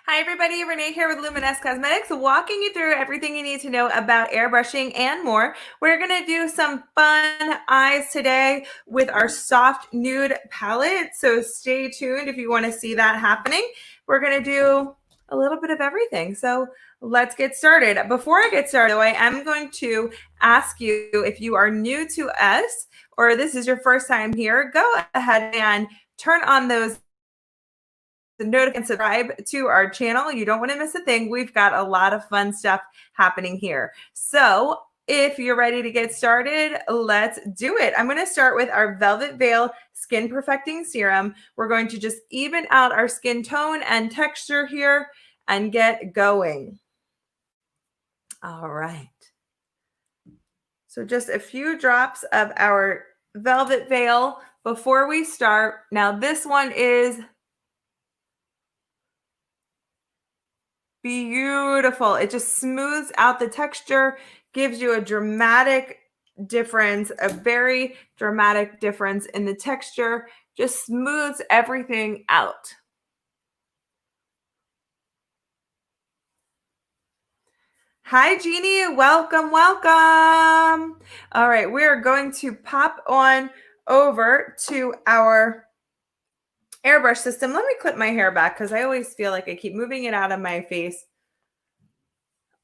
Hi everybody, Renee here with Luminous Cosmetics, walking you through everything you need to know about airbrushing and more. We're going to do some fun eyes today with our soft nude palette, so stay tuned if you want to see that happening. We're going to do a little bit of everything, so let's get started. Before I get started, though, I am going to ask you, if you are new to us or this is your first time here, go ahead and turn on those notifications and subscribe to our channel. You don't want to miss a thing. We've got a lot of fun stuff happening here. So if you're ready to get started, let's do it. I'm going to start with our Velvet Veil Skin Perfecting Serum. We're going to just even out our skin tone and texture here and get going. All right. So just a few drops of our Velvet Veil before we start. Now this one is beautiful. It just smooths out the texture, gives you a dramatic difference, a very dramatic difference in the texture, just smooths everything out. Hi, Jeannie. Welcome, welcome. All right, we are going to pop on over to our airbrush system. Let me clip my hair back because I always feel like I keep moving it out of my face.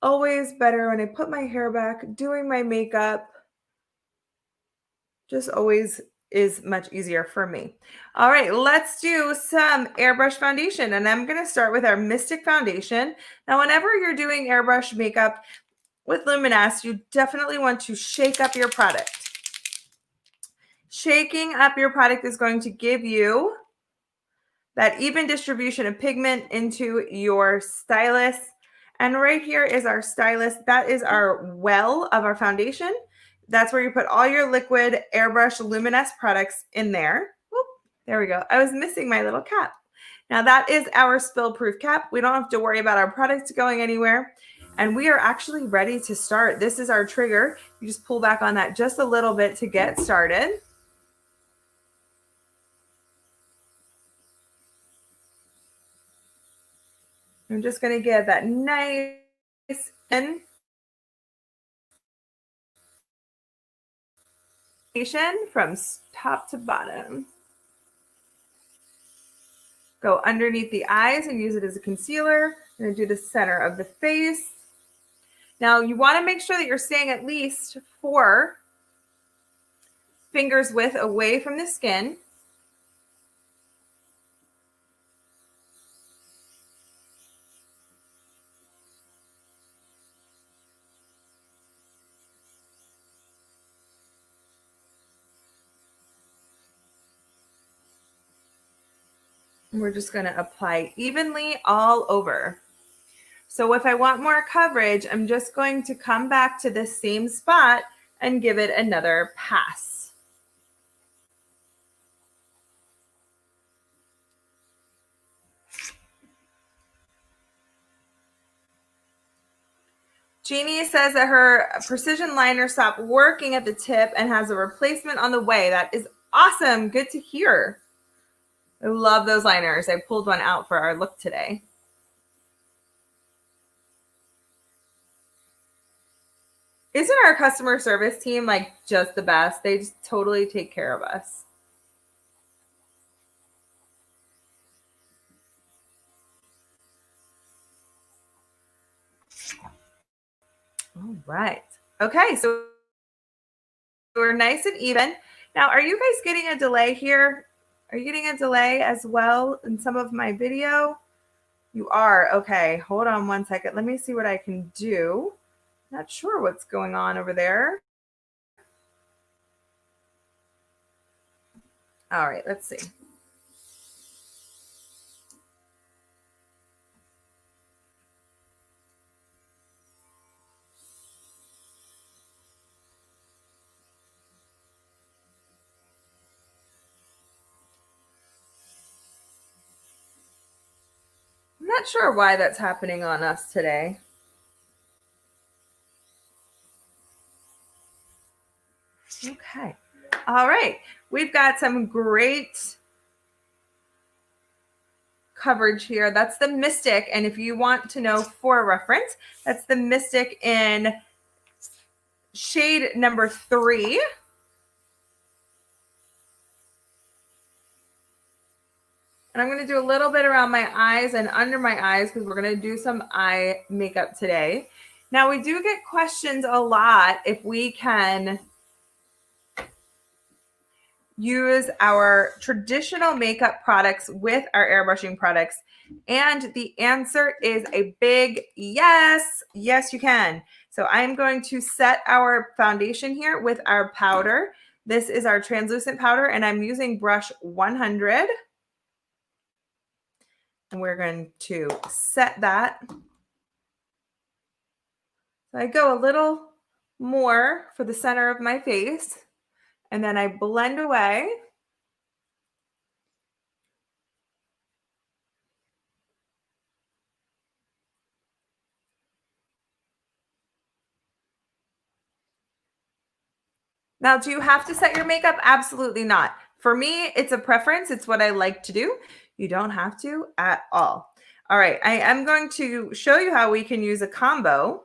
Always better when I put my hair back, doing my makeup. Just always is much easier for me. All right, let's do some airbrush foundation. And I'm going to start with our Mystic Foundation. Now, whenever you're doing airbrush makeup with Luminous, you definitely want to shake up your product. Shaking up your product is going to give you that even distribution of pigment into your stylus. And right here is our stylus. That is our well of our foundation. That's where you put all your liquid airbrush luminous products in there. Whoop, there we go. I was missing my little cap. Now that is our spill proof cap. We don't have to worry about our products going anywhere. And we are actually ready to start. This is our trigger. You just pull back on that just a little bit to get started. I'm just going to give that nice in from top to bottom. Go underneath the eyes and use it as a concealer. I'm going to do the center of the face. Now you want to make sure that you're staying at least 4 fingers width away from the skin. We're just going to apply evenly all over. So if I want more coverage, I'm just going to come back to this same spot and give it another pass. Jeannie says that her precision liner stopped working at the tip and has a replacement on the way. That is awesome. Good to hear. I love those liners. I pulled one out for our look today. Isn't our customer service team like just the best? They just totally take care of us. All right. Okay, so we're nice and even. Now, are you guys getting a delay here? Are you getting a delay as well in some of my video? You are. Okay, hold on one second. Let me see what I can do. Not sure what's going on over there. All right, let's see. I'm not sure why that's happening on us today. Okay. All right. We've got some great coverage here. That's the Mystic. And if you want to know for a reference, that's the Mystic in shade number 3. And I'm going to do a little bit around my eyes and under my eyes because we're going to do some eye makeup today. Now, we do get questions a lot if we can use our traditional makeup products with our airbrushing products. And the answer is a big yes. Yes, you can. So I'm going to set our foundation here with our powder. This is our translucent powder, and I'm using brush 100. And we're going to set that. So I go a little more for the center of my face, and then I blend away. Now, do you have to set your makeup? Absolutely not. For me, it's a preference. It's what I like to do. You don't have to at all. All right, I am going to show you how we can use a combo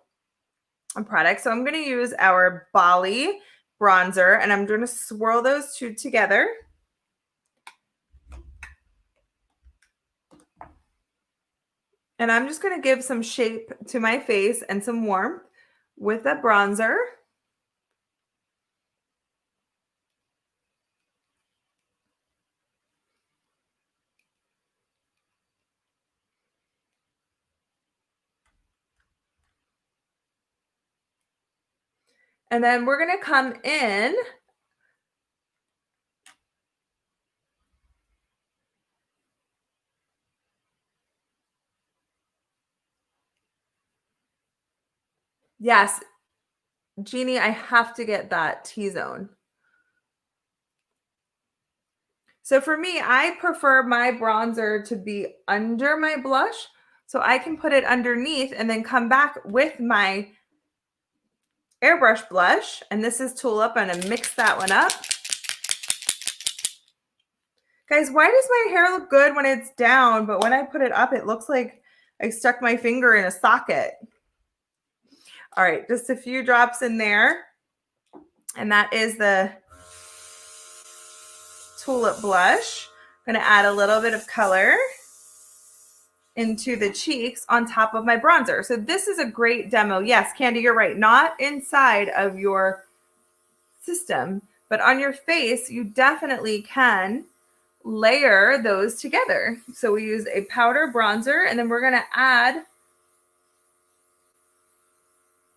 of products. So I'm going to use our Bali bronzer, and I'm going to swirl those two together. And I'm just going to give some shape to my face and some warmth with the bronzer. And then we're going to come in yes, Jeannie, I have to get that T-zone. So for me, I prefer my bronzer to be under my blush so I can put it underneath and then come back with my Airbrush Blush. And this is Tulip. I'm going to mix that one up. Guys, why does my hair look good when it's down, but when I put it up, it looks like I stuck my finger in a socket? All right, just a few drops in there. And that is the Tulip Blush. I'm going to add a little bit of color into the cheeks on top of my bronzer. So this is a great demo. Yes, Candy, you're right. Not inside of your system, but on your face, you definitely can layer those together. So we use a powder bronzer, and then we're going to add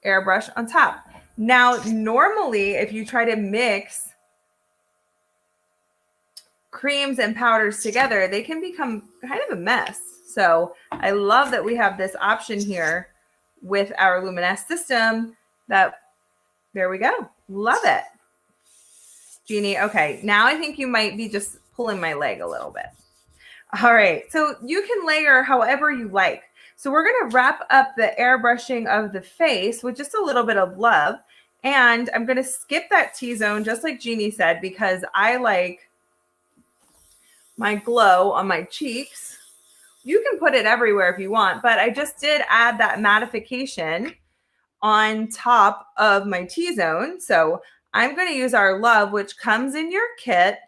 airbrush on top. Now, normally, if you try to mix creams and powders together, they can become kind of a mess. So I love that we have this option here with our Luminous system. That there we go. Love it. Jeannie, okay, now I think you might be just pulling my leg a little bit. All right, so you can layer however you like. So we're going to wrap up the airbrushing of the face with just a little bit of love. And I'm going to skip that T-zone, just like Jeannie said, because I like my glow on my cheeks. You can put it everywhere if you want, but I just did add that mattification on top of my T-zone. So I'm going to use our Love, which comes in your kit.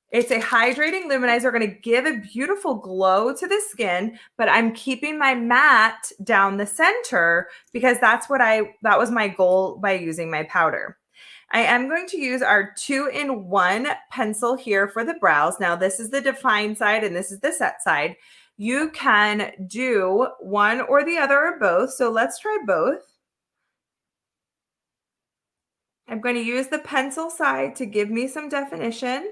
It's a hydrating luminizer, going to give a beautiful glow to the skin, but I'm keeping my matte down the center because that was my goal by using my powder. I am going to use our 2-in-1 pencil here for the brows. Now, this is the define side and this is the set side. You can do one or the other or both. So let's try both. I'm going to use the pencil side to give me some definition.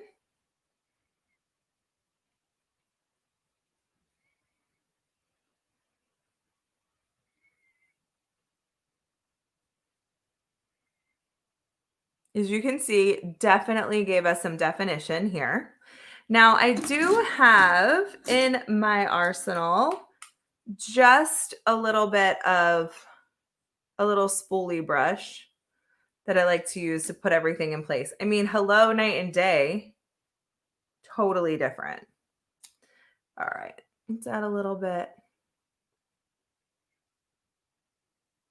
As you can see, definitely gave us some definition here. Now, I do have in my arsenal just a little bit of a little spoolie brush that I like to use to put everything in place. I mean, hello, night and day, totally different. All right, let's add a little bit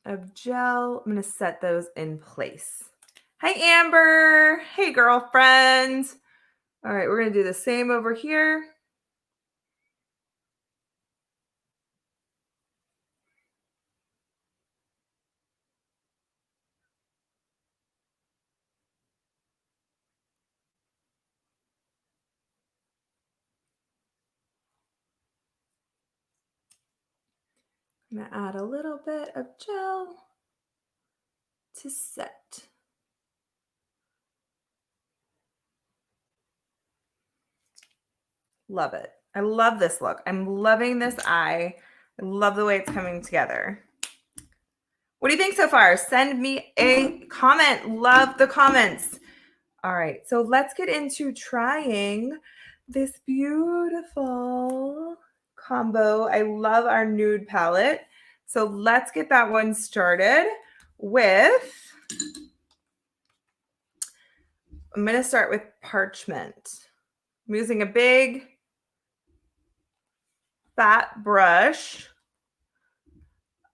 of gel. I'm going to set those in place. Hi, Amber. Hey, girlfriend. All right, we're going to do the same over here. I'm going to add a little bit of gel to set. Love it. I love this look. I'm loving this eye. I love the way it's coming together. What do you think so far? Send me a comment. Love the comments. All right, so let's get into trying this beautiful combo. I love our nude palette. So let's get that one started with, I'm going to start with parchment. I'm using a big fat brush.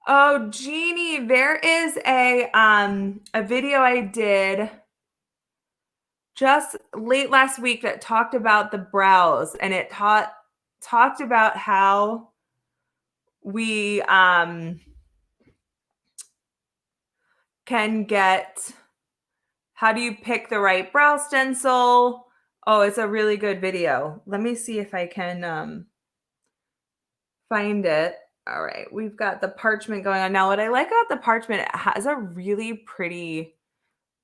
Oh, Jeannie, there is a video I did just late last week that talked about the brows, and it talked about how we can get, how do you pick the right brow stencil? Oh, it's a really good video. Let me see if I can find it. All right, we've got the parchment going on. Now, what I like about the parchment, it has a really pretty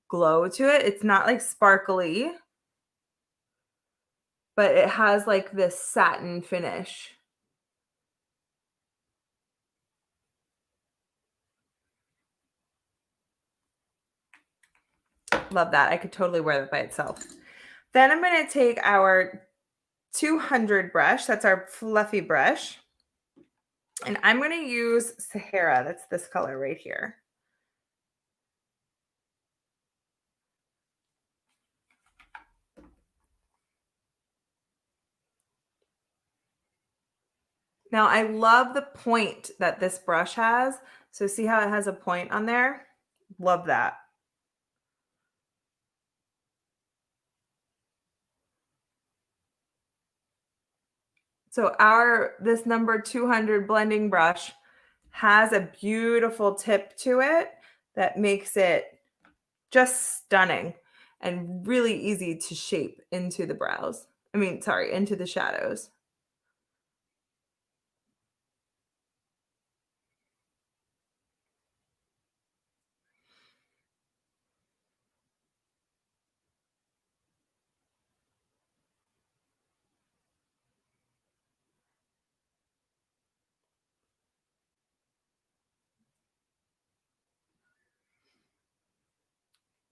glow to it. It's not like sparkly, but it has like this satin finish. Love that. I could totally wear that by itself. Then I'm going to take our 200 brush. That's our fluffy brush. And I'm going to use Sahara. That's this color right here. Now, I love the point that this brush has. So see how it has a point on there? Love that. So this number 200 blending brush has a beautiful tip to it that makes it just stunning and really easy to shape into the brows. Into the shadows.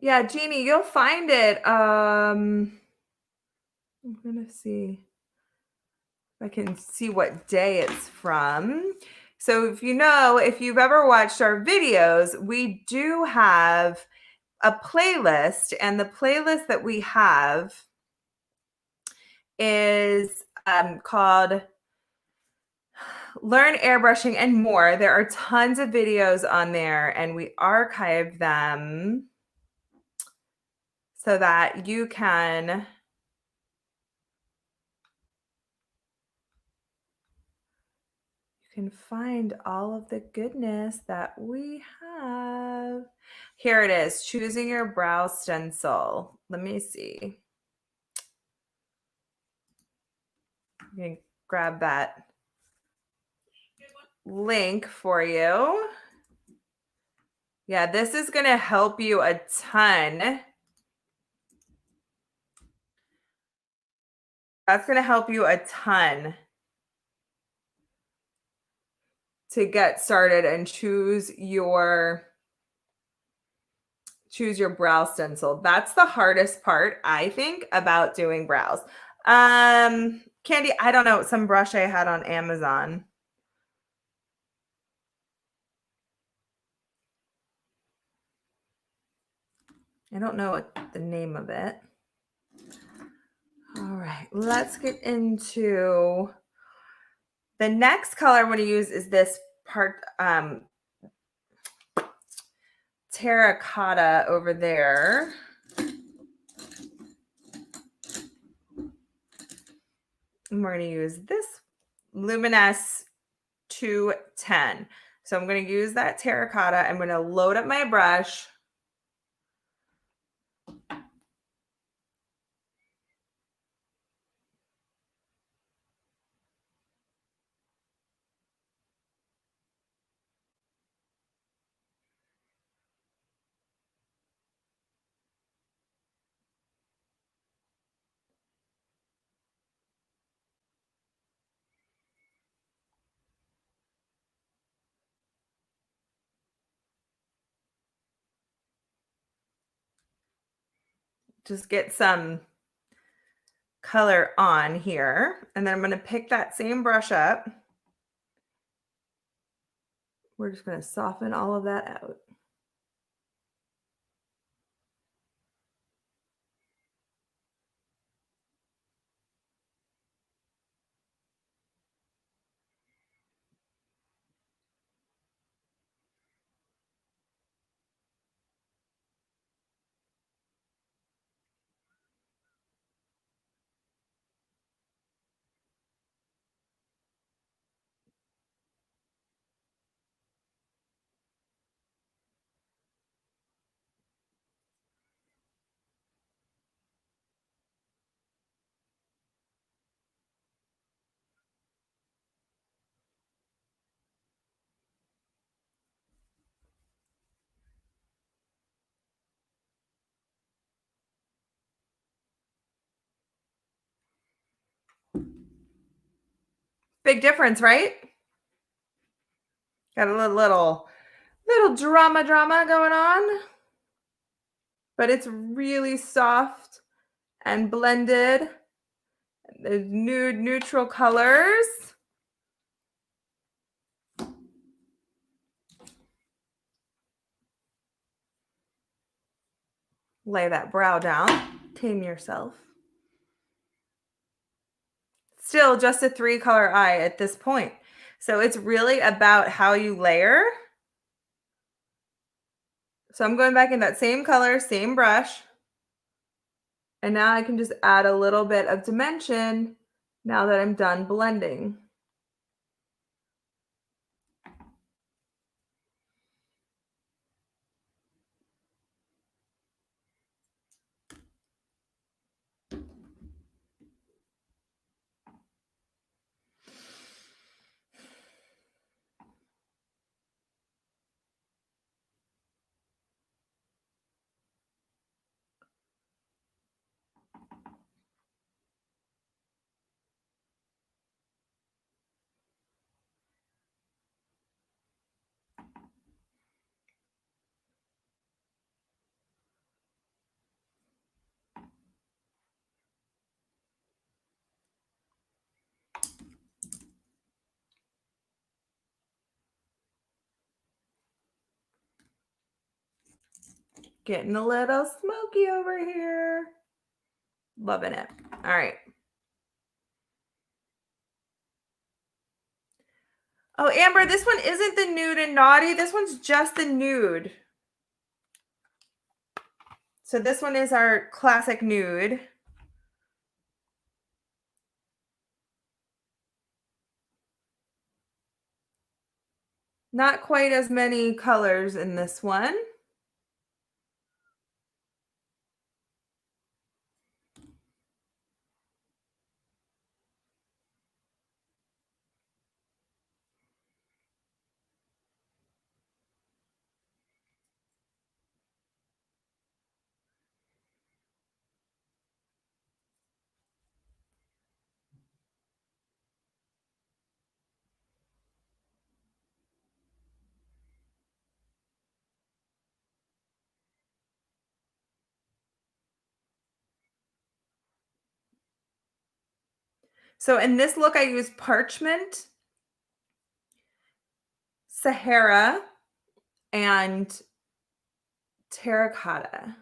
Yeah, Jeannie, you'll find it. I'm gonna see if I can see what day it's from. So if you've ever watched our videos, we do have a playlist, and the playlist that we have is called Learn Airbrushing and More. There are tons of videos on there, and we archive them so that you can find all of the goodness that we have. Here it is, choosing your brow stencil. Let me see. I'm going to grab that link for you. Yeah, this is going to help you a ton. That's going to help you a ton to get started and choose your brow stencil. That's the hardest part, I think, about doing brows. Candy, I don't know, some brush I had on Amazon. I don't know what the name of it. All right, let's get into The next color I'm going to use is this part terracotta over there. And we're going to use this Luminous 210. So I'm going to use that terracotta. I'm going to load up my brush. Just get some color on here. And then I'm going to pick that same brush up. We're just going to soften all of that out. Big difference, right? Got a little drama going on, but it's really soft and blended. The nude neutral colors. Lay that brow down. Tame yourself. Still just a 3-color eye at this point. So it's really about how you layer. So I'm going back in that same color, same brush. And now I can just add a little bit of dimension now that I'm done blending. Getting a little smoky over here. Loving it. All right. Oh, Amber, this one isn't the nude and naughty. This one's just the nude. So this one is our classic nude. Not quite as many colors in this one. So in this look, I use Parchment, Sahara, and Terracotta.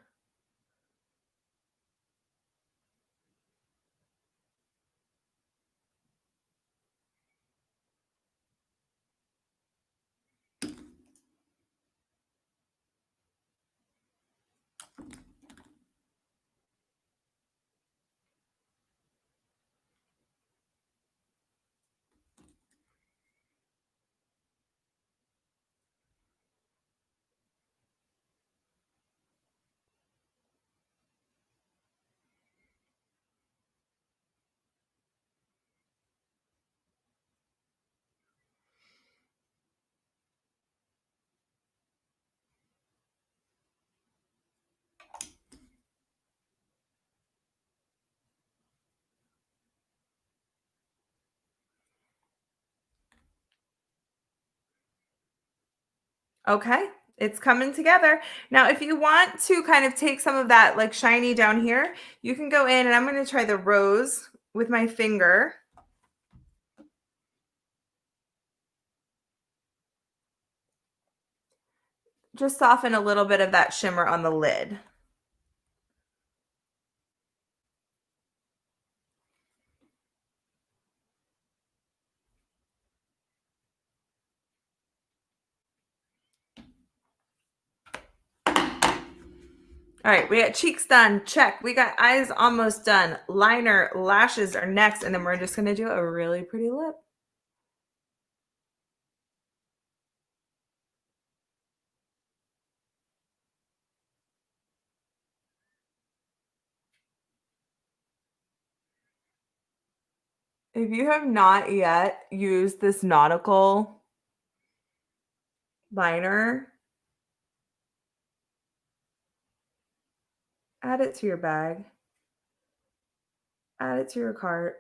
Okay, it's coming together. Now, if you want to kind of take some of that like shiny down here, you can go in and I'm going to try the rose with my finger. Just soften a little bit of that shimmer on the lid. All right, we got cheeks done. Check. We got eyes almost done. Liner, lashes are next, and then we're just going to do a really pretty lip. If you have not yet used this nautical liner, add it to your bag, add it to your cart.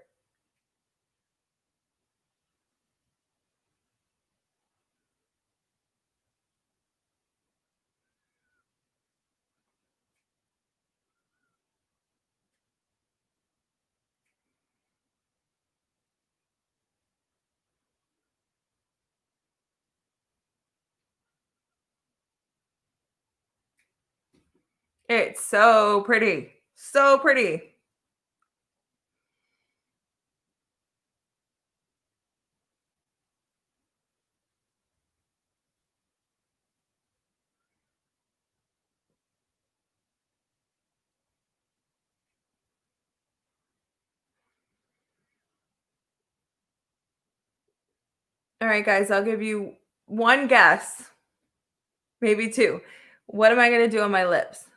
It's so pretty. So pretty. All right, guys, I'll give you one guess, maybe two. What am I going to do on my lips?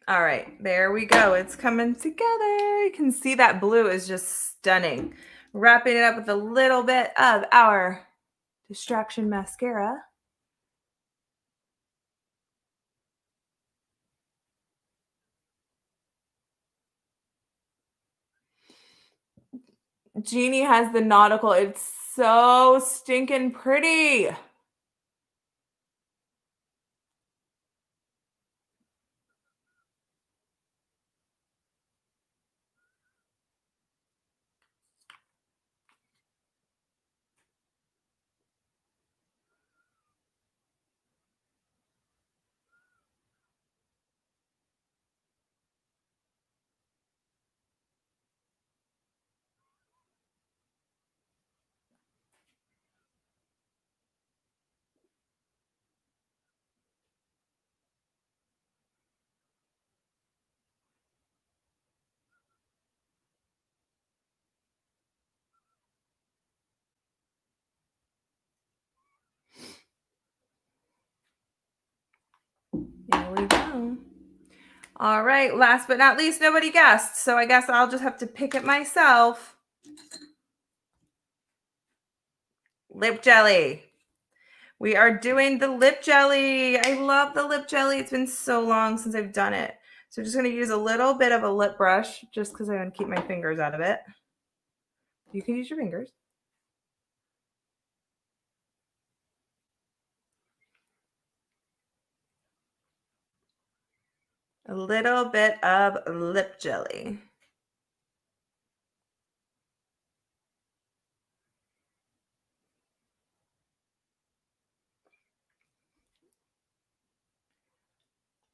All right, there we go. It's coming together. You can see that blue is just stunning. Wrapping it up with a little bit of our Distraction mascara. Jeannie has the nautical. It's so stinking pretty. There we go. All right, last but not least, nobody guessed. So I guess I'll just have to pick it myself. Lip jelly. We are doing the lip jelly. I love the lip jelly. It's been so long since I've done it. So I'm just going to use a little bit of a lip brush just because I want to keep my fingers out of it. You can use your fingers. A little bit of lip jelly.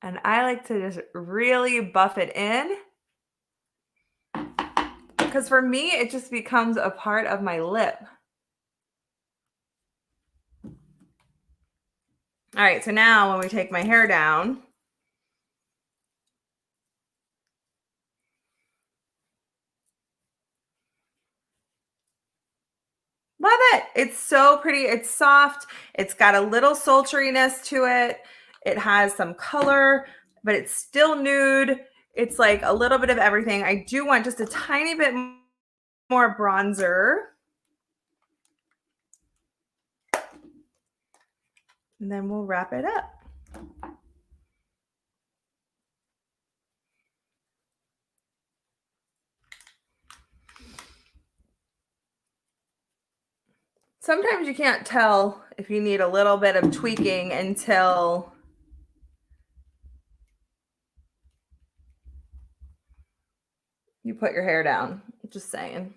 And I like to just really buff it in. Because for me, it just becomes a part of my lip. All right, so now when we take my hair down, love it. It's so pretty. It's soft. It's got a little sultriness to it. It has some color, but it's still nude. It's like a little bit of everything. I do want just a tiny bit more bronzer. And then we'll wrap it up. Sometimes you can't tell if you need a little bit of tweaking until you put your hair down. Just saying.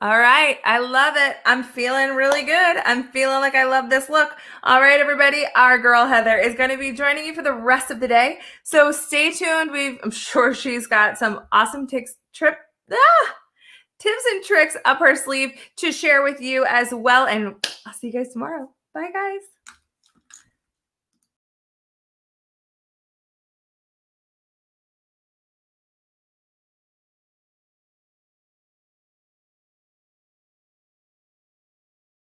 All right, I love it. I'm feeling really good. I'm feeling like I love this look. All right, everybody, our girl Heather is going to be joining you for the rest of the day. So stay tuned. I'm sure she's got some awesome tips and tricks up her sleeve to share with you as well. And I'll see you guys tomorrow. Bye, guys.